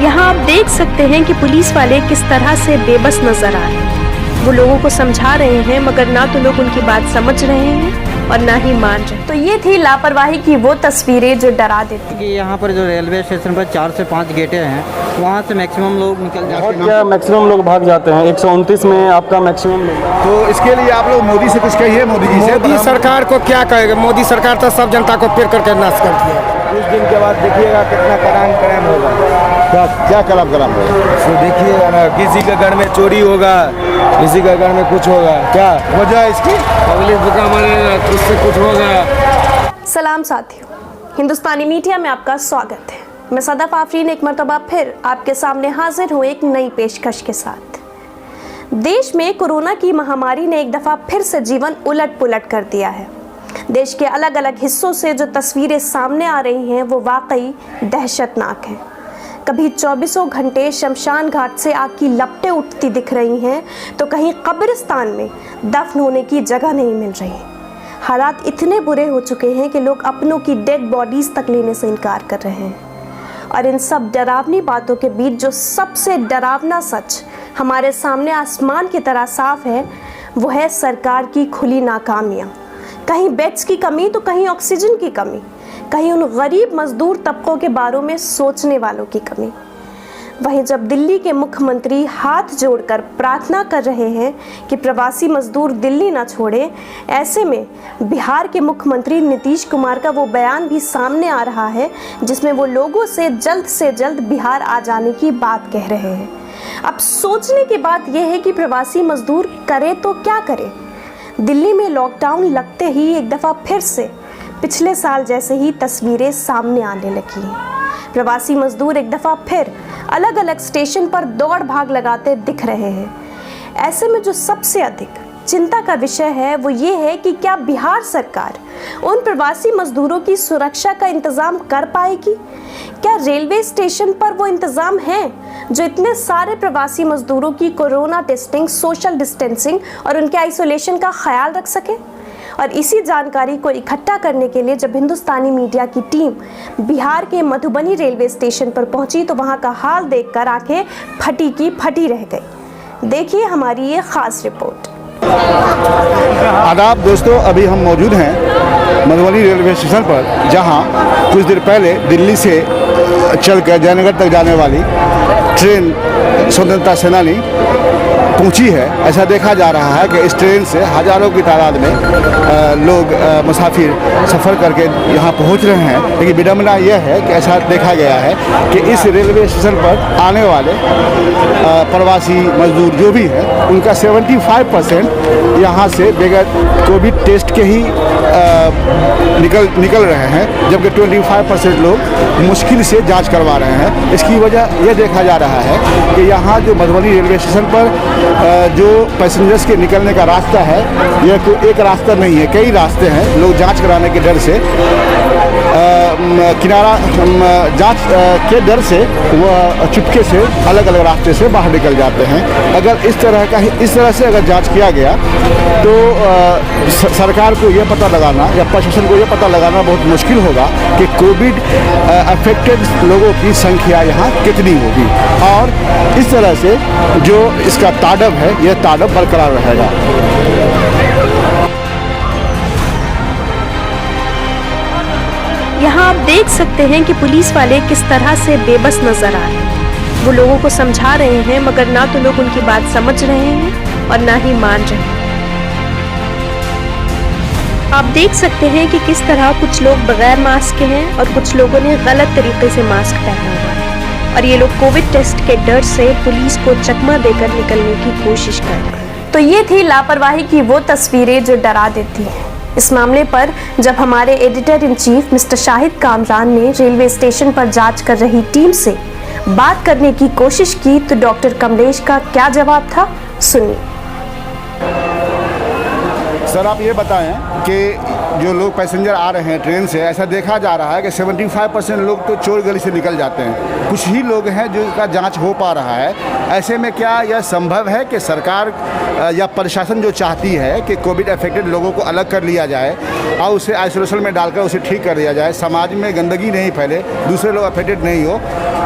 यहाँ आप देख सकते हैं कि पुलिस वाले किस तरह से बेबस नजर आ रहे हैं। वो लोगों को समझा रहे हैं मगर ना तो लोग उनकी बात समझ रहे हैं और ना ही मान रहे। तो ये थी लापरवाही की वो तस्वीरें जो डरा देती कि यहाँ पर जो रेलवे स्टेशन पर 4 से 5 गेटें हैं, वहाँ से मैक्सिमम लोग निकल जाते हैं। क्या मैक्सिमम लोग भाग जाते हैं? 129 में आपका मैक्सिमम लोग। तो इसके लिए आप लोग मोदी से कुछ कहिए, मोदी जी से। मोदी सरकार को क्या कहेगा? मोदी सरकार तो सब जनता को पेड़ करके नाश कर दिया। कुछ दिन के बाद देखिएगा कितना कराम होगा। क्या कराम होगा? तो देखिएगा ना, किसी के घर में चोरी होगा, किसी के घर में कुछ होगा। क्या वजह है इसकी? पब्लिक भूखा मरेगा, उससे कुछ होगा। सलाम साथियों, हिंदुस्तानी मीडिया में आपका स्वागत है। मैं सदफ आफरीन एक मरतबा फिर आपके सामने हाजिर हूँ एक नई पेशकश के साथ। देश में कोरोना की महामारी ने एक दफ़ा फिर से जीवन उलट पुलट कर दिया है। देश के अलग अलग हिस्सों से जो तस्वीरें सामने आ रही हैं वो वाकई दहशतनाक हैं। कभी 24 घंटे शमशान घाट से आग की लपटें उठती दिख रही हैं तो कहीं कब्रिस्तान में दफन होने की जगह नहीं मिल रही। हालात इतने बुरे हो चुके हैं कि लोग अपनों की डेड बॉडीज तक लेने से इनकार कर रहे हैं। और इन सब डरावनी बातों के बीच जो सबसे डरावना सच हमारे सामने आसमान की तरह साफ है वो है सरकार की खुली नाकामियाँ। कहीं बेड्स की कमी तो कहीं ऑक्सीजन की कमी, कहीं उन गरीब मजदूर तबकों के बारे में सोचने वालों की कमी। वहीं जब दिल्ली के मुख्यमंत्री हाथ जोड़कर प्रार्थना कर रहे हैं कि प्रवासी मजदूर दिल्ली ना छोड़े, ऐसे में बिहार के मुख्यमंत्री नीतीश कुमार का वो बयान भी सामने आ रहा है जिसमें वो लोगों से जल्द बिहार आ जाने की बात कह रहे हैं। अब सोचने की बात यह है कि प्रवासी मजदूर करे तो क्या करे। दिल्ली में लॉकडाउन लगते ही एक दफ़ा फिर से पिछले साल जैसे ही तस्वीरें सामने आने लगी हैं। प्रवासी मजदूर एक दफ़ा फिर अलग अलग स्टेशन पर दौड़ भाग लगाते दिख रहे हैं। ऐसे में जो सबसे अधिक चिंता का विषय है वो ये है कि क्या बिहार सरकार उन प्रवासी मजदूरों की सुरक्षा का इंतज़ाम कर पाएगी? क्या रेलवे स्टेशन पर वो इंतज़ाम हैं जो इतने सारे प्रवासी मजदूरों की कोरोना टेस्टिंग, सोशल डिस्टेंसिंग और उनके आइसोलेशन का ख्याल रख सके? और इसी जानकारी को इकट्ठा करने के लिए जब हिंदुस्तानी मीडिया की टीम बिहार के मधुबनी रेलवे स्टेशन पर पहुंची तो वहां का हाल देखकर आंखें फटी की फटी रह गई। देखिए हमारी ये खास रिपोर्ट। आदाब दोस्तों, अभी हम मौजूद हैं मधुबनी रेलवे स्टेशन पर, जहां कुछ देर पहले दिल्ली से चलकर जयनगर तक जाने वाली ट्रेन स्वतंत्रता सेनानी पहुंची है। ऐसा देखा जा रहा है कि इस ट्रेन से हज़ारों की तादाद में लोग मुसाफिर सफ़र करके यहाँ पहुँच रहे हैं। लेकिन विडम्बना यह है कि ऐसा देखा गया है कि इस रेलवे स्टेशन पर आने वाले प्रवासी मजदूर जो भी हैं उनका 75% यहाँ से बगैर कोविड टेस्ट के ही निकल रहे हैं, जबकि 25% लोग मुश्किल से जांच करवा रहे हैं। इसकी वजह यह देखा जा रहा है कि यहाँ जो मधुबनी रेलवे स्टेशन पर जो पैसेंजर्स के निकलने का रास्ता है यह कोई एक रास्ता नहीं है, कई रास्ते हैं। लोग जांच कराने के डर से जांच के डर से वह चुपके से अलग अलग रास्ते से बाहर निकल जाते हैं। अगर इस तरह से अगर जांच किया गया तो सरकार को यह पता लगाना या प्रशासन को यह पता लगाना बहुत मुश्किल होगा कि कोविड अफेक्टेड लोगों की संख्या यहाँ कितनी होगी। और इस तरह से जो इसका ताड़प है यह ताड़प बरकरार रहेगा। यहाँ आप देख सकते हैं कि पुलिस वाले किस तरह से बेबस नजर आ रहे हैं। वो लोगों को समझा रहे हैं मगर ना तो लोग उनकी बात समझ रहे हैं और ना ही मान रहे हैं। आप देख सकते हैं कि किस तरह कुछ लोग बगैर मास्क के हैं और कुछ लोगों ने गलत तरीके से मास्क पहना हुआ है और ये लोग कोविड टेस्ट के डर से पुलिस को चकमा देकर निकलने की कोशिश कर रहे हैं। तो ये थी लापरवाही की वो तस्वीरें जो डरा देती हैं। इस मामले पर जब हमारे editor in chief mister Shahid Kamran ने रेलवे स्टेशन पर जांच कर रही टीम से बात करने की कोशिश की तो डॉक्टर कमलेश का क्या जवाब था, सुनिए। सर आप ये बताएं कि जो लोग पैसेंजर आ रहे हैं ट्रेन से, ऐसा देखा जा रहा है कि 75% लोग तो चोर गली से निकल जाते हैं, कुछ ही लोग हैं जिनका जांच हो पा रहा है। ऐसे में क्या यह संभव है कि सरकार या प्रशासन जो चाहती है कि कोविड अफेक्टेड लोगों को अलग कर लिया जाए और उसे आइसोलेशन में डालकर उसे ठीक कर दिया जाए, समाज में गंदगी नहीं फैले, दूसरे लोग अफेक्टेड नहीं हो।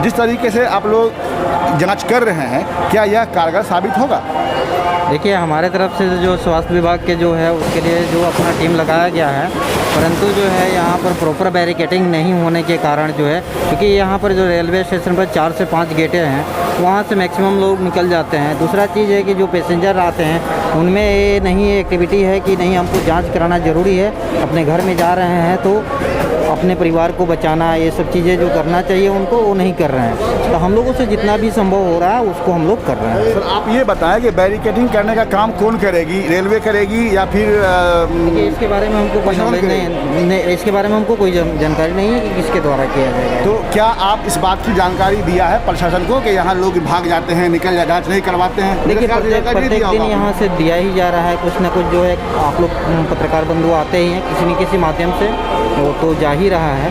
जिस तरीके से आप लोग जांच कर रहे हैं, क्या यह कारगर साबित होगा? देखिए, हमारे तरफ से जो स्वास्थ्य विभाग के जो है उसके लिए जो अपना टीम लगाया गया है, परंतु जो है यहाँ पर प्रॉपर बैरिकेटिंग नहीं होने के कारण जो है, क्योंकि यहाँ पर जो रेलवे स्टेशन पर 4 से 5 गेटें हैं, वहाँ से मैक्सिमम लोग निकल जाते हैं। दूसरा चीज़ है कि जो पैसेंजर आते हैं उनमें ये नहीं एक्टिविटी है कि नहीं हमको जांच कराना ज़रूरी है, अपने घर में जा रहे हैं तो अपने परिवार को बचाना, ये सब चीज़ें जो करना चाहिए उनको वो नहीं कर रहे हैं। तो हम लोगों से जितना भी संभव हो रहा है उसको हम लोग कर रहे हैं। सर, आप ये बताएं कि बैरिकेडिंग करने का काम कौन करेगी, रेलवे करेगी या फिर देखिए, इसके बारे में हमको कोई नॉलेज नहीं, इसके बारे में हमको कोई जानकारी नहीं है कि किसके द्वारा किया जाएगा। तो क्या आप इस बात की जानकारी दिया है प्रशासन को कि यहाँ लोग भाग जाते हैं, निकल जाते, जाँच नहीं करवाते हैं? देखिए, प्रत्येक दिन यहाँ से दिया ही जा रहा है कुछ ना कुछ, जो है आप लोग पत्रकार बंधु आते ही हैं किसी न किसी माध्यम से, वो तो जा ही रहा है,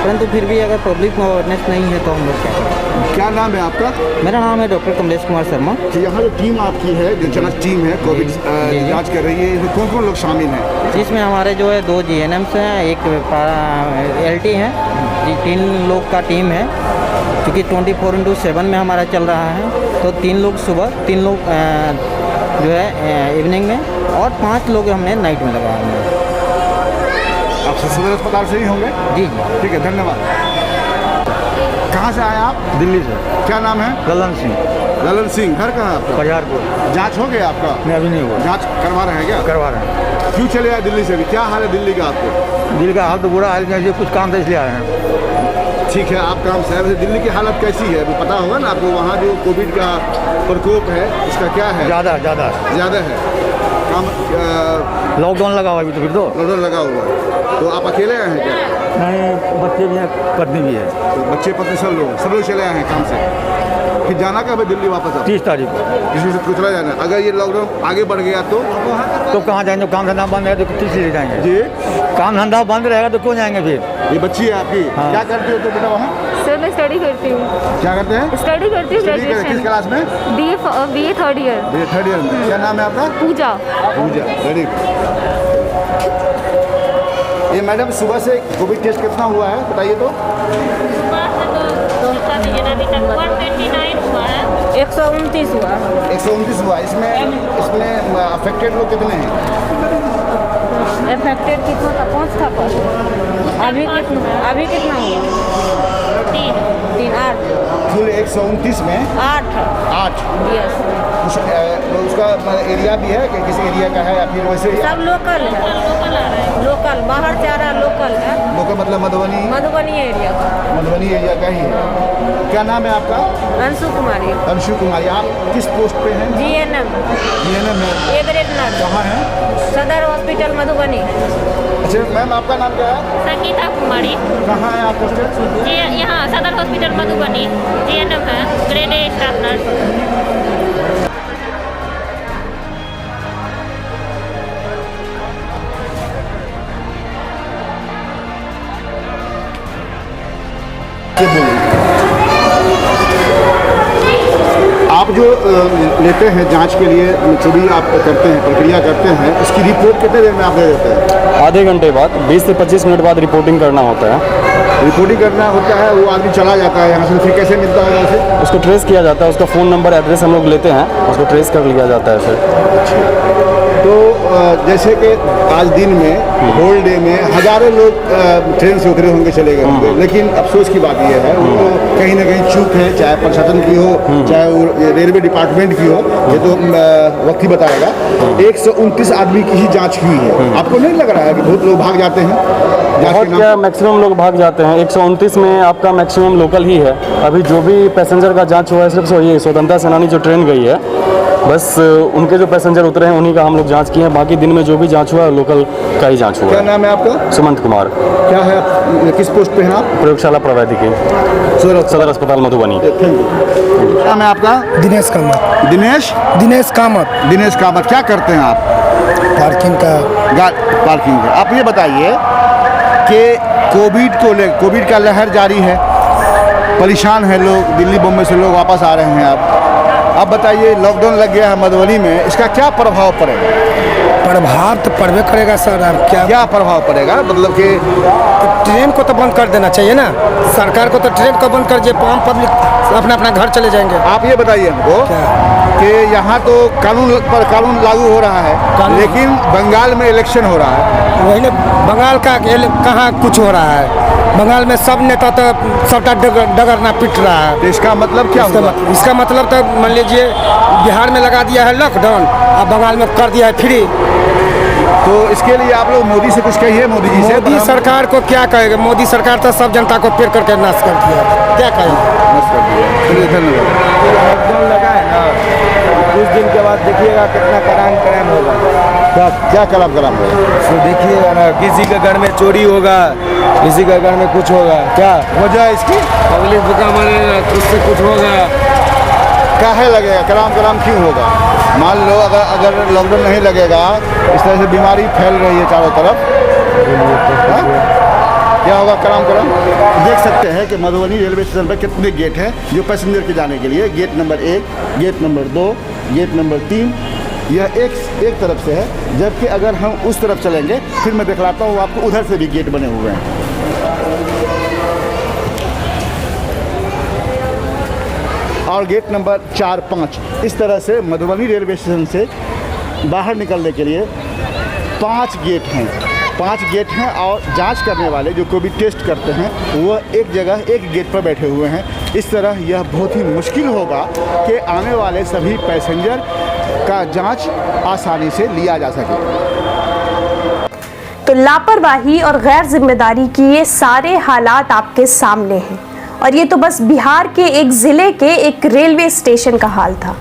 परंतु फिर भी अगर पब्लिक में अवेयरनेस नहीं है तो हम लोग क्या करें। क्या नाम है आपका? मेरा नाम है डॉक्टर कमलेश कुमार शर्मा। तो यहाँ जो टीम आपकी है, जो जांच टीम है, कोविड जांच कर रही है, इसमें कौन कौन लोग शामिल हैं? इसमें हमारे जो है 2 GNMs हैं, एक LT हैं, 3 लोग का टीम है। क्योंकि 24/7 में हमारा चल रहा है, तो 3 लोग सुबह, 3 लोग जो है इवनिंग में, और 5 लोग हमने नाइट में लगाया हुआ है। आप सदर अस्पताल से ही होंगे? जी जी, ठीक है, धन्यवाद। कहाँ से आए आप? दिल्ली से। क्या नाम है? ललन सिंह, ललन सिंह। घर कहाँ है आपका? बजारपुर। जांच हो गया आपका? नहीं, अभी नहीं हुआ। जांच करवा रहे हैं क्या? करवा रहे हैं। क्यों चले आए दिल्ली से भी? क्या हाल है दिल्ली का आपको? दिल का हाल तो बुरा है, लेकिन कुछ काम था इसलिए आए हैं। ठीक है, आप काम से दिल्ली की हालत कैसी है? अभी पता होगा ना आपको, वहाँ जो कोविड का प्रकोप है उसका क्या है? ज़्यादा है। काम लॉकडाउन लगा हुआ अभी तो, फिर तो लॉकडाउन लगा हुआ है। तो आप अकेले आए हैं क्या? नहीं, बच्चे भी हैं, पत्नी भी है। तो बच्चे पत्नी सब लोग चले आए हैं काम से। फिर जाना कब है दिल्ली वापस? आप 30 तारीख को। किसी से कुछ जाना है? अगर ये लॉकडाउन आगे बढ़ गया तो कहाँ जाएंगे? काम धंधा बंद रहेगा तो किस लिए जाएंगे? जी, काम धंधा बंद रहेगा तो क्यों जाएंगे फिर? ये बच्ची है आपकी? हाँ। क्या करती हो तो बेटा वहाँ? सर मैं स्टडी करती हूँ। क्या करते हैं? स्टडी करती हूँ, स्टडी किस ग्रेजुएशन क्लास में? BA 3rd year. BA 3rd year में। क्या नाम है आपका? पूजा। Very good. ये मैडम, सुबह से कोविड टेस्ट कितना हुआ है बताइए तो? 129 हुआ। 129 हुआ। इसमें अफेक्टेड लोग कितने हैं? अफेक्टेड कितना था? 5 था पर अभी कितना हुआ? 3 8 कुल 129 में 8। यस। उसका एरिया भी है कि किस एरिया का है या फिर वैसे ही? सब लोकल है, लोकल, बाहर से आ रहा लोकल है। लोकल मतलब मधुबनी एरिया का। मधुबनी एरिया का ही है। क्या नाम है आपका? अंशु कुमारी। अंशु कुमारी। आप किस पोस्ट पे हैं? GNM में। A grade nurse. कहाँ है? सदर हॉस्पिटल मधुबनी। अच्छा मैम, आपका नाम क्या है? संगीता कुमारी। कहाँ है आप पोस्टेड? यहाँ सदर हॉस्पिटल मधुबनी, GNM है, ग्रेड A स्टाफ नर्स। आप जो लेते हैं जांच के लिए, जो भी आप करते हैं, प्रक्रिया करते हैं, उसकी रिपोर्ट कितने देर में आप दे देते हैं? आधे घंटे बाद, 20 से 25 मिनट बाद रिपोर्टिंग करना होता है। रिपोर्टिंग करना होता है, वो आदमी चला जाता है यहाँ से, फिर कैसे मिलता है उसे? उसको ट्रेस किया जाता है, उसका फ़ोन नंबर एड्रेस हम लोग लेते हैं, उसको ट्रेस कर लिया जाता है फिर। तो जैसे कि आज दिन में होल डे में हज़ारों लोग ट्रेन से उतरे होंगे, चले गए होंगे, लेकिन अफसोस की बात यह है उनको कहीं ना कहीं चूक है, चाहे प्रशासन की हो, चाहे वो रेलवे डिपार्टमेंट की हो, ये तो वक्त ही बताएगा। 129 आदमी की ही जांच हुई है। आपको नहीं लग रहा है कि बहुत लोग भाग जाते हैं? बहुत क्या, मैक्सिमम लोग भाग जाते हैं। 129 में आपका मैक्सिमम लोकल ही है। अभी जो भी पैसेंजर का जाँच हुआ है सिर्फ ये स्वतंत्रता सेनानी जो ट्रेन गई है, बस उनके जो पैसेंजर उतरे हैं उन्हीं का हम लोग जांच किए हैं। बाकी दिन में जो भी जांच हुआ है लोकल का ही जांच हुआ है। क्या नाम है आपका? सुमंत कुमार। क्या है, किस पोस्ट पे हैं आप? प्रयोगशाला प्रवैधिकी, सदर अस्पताल मधुबनी। Thank you. नाम है आपका? दिनेश कामत। दिनेश कामत। क्या करते हैं आप? पार्किंग का। आप ये बताइए कि कोविड का लहर जारी है, परेशान है लोग, दिल्ली बम्बई से लोग वापस आ रहे हैं। आप बताइए, लॉकडाउन लग गया है मधुबनी में, इसका क्या प्रभाव पड़ेगा? प्रभाव तो पड़बे करेगा सर। अब क्या प्रभाव पड़ेगा, मतलब कि ट्रेन को तो बंद कर देना चाहिए ना, सरकार को तो ट्रेन को बंद कर दिए, आम पब्लिक अपना अपना घर चले जाएंगे। आप ये बताइए हमको कि यहाँ तो कानून पर कानून लागू हो रहा है, लेकिन बंगाल में इलेक्शन हो रहा है। वही ना, बंगाल का कहाँ कुछ हो रहा है, बंगाल में सब नेता तो सबका डगरना पिट रहा है। तो इसका मतलब क्या हुआ? इसका मतलब तो मान लीजिए बिहार में लगा दिया है लॉकडाउन, अब बंगाल में कर दिया है फ्री। तो इसके लिए आप लोग मोदी से कुछ कहिए, मोदी जी से। मोदी सरकार को क्या कहेगा, मोदी सरकार तो सब जनता को पेड़ करके नाश कर दिया, क्या कहेंगे। चलिए धन्यवाद। लॉकडाउन लगा है ना, कुछ दिन के बाद देखिएगा कितना क्राइम होगा। क्या कराम होगा? तो देखिएगा ना, किसी के घर में चोरी होगा, किसी के घर में कुछ होगा। क्या वजह है इसकी? पब्लिक भूखा मरेगा, उससे कुछ होगा। काहे लगेगा कराम क्यों होगा? मान लो अगर लॉकडाउन नहीं लगेगा, इस तरह से बीमारी फैल रही है चारों तरफ, हाँ? क्या होगा कराम? देख सकते हैं कि मधुबनी रेलवे स्टेशन पर कितने गेट हैं जो पैसेंजर के जाने के लिए। Gate number 1, gate number 2, gate number 3, यह एक तरफ से है। जबकि अगर हम उस तरफ चलेंगे, फिर मैं दिखलाता हूँ आपको, उधर से भी गेट बने हुए हैं। और गेट नंबर 4, 5 इस तरह से मधुबनी रेलवे स्टेशन से बाहर निकलने के लिए 5 गेट हैं। 5 गेट हैं और जांच करने वाले जो कोविड टेस्ट करते हैं वो एक जगह एक गेट पर बैठे हुए हैं। इस तरह यह बहुत ही मुश्किल होगा कि आने वाले सभी पैसेंजर का जांच आसानी से लिया जा सके। तो लापरवाही और गैर जिम्मेदारी की ये सारे हालात आपके सामने हैं, और ये तो बस बिहार के एक जिले के एक रेलवे स्टेशन का हाल था।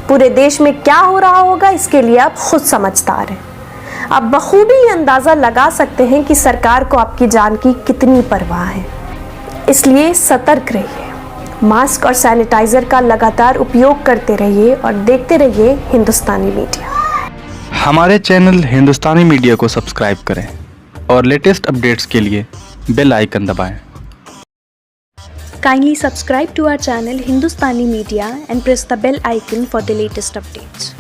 पूरे देश में क्या हो रहा होगा इसके लिए आप खुद समझदार हैं। आप बखूबी ये अंदाज़ा लगा सकते हैं कि सरकार को आपकी जान की कितनी परवाह है। इसलिए सतर्क रहिए, मास्क और सैनिटाइजर का लगातार उपयोग करते रहिए और देखते रहिए हिंदुस्तानी मीडिया। हमारे चैनल हिंदुस्तानी मीडिया को सब्सक्राइब करें और लेटेस्ट अपडेट्स के लिए बेल आइकन दबाएं। Kindly subscribe to our channel Hindustani Media and press the bell icon for the latest updates.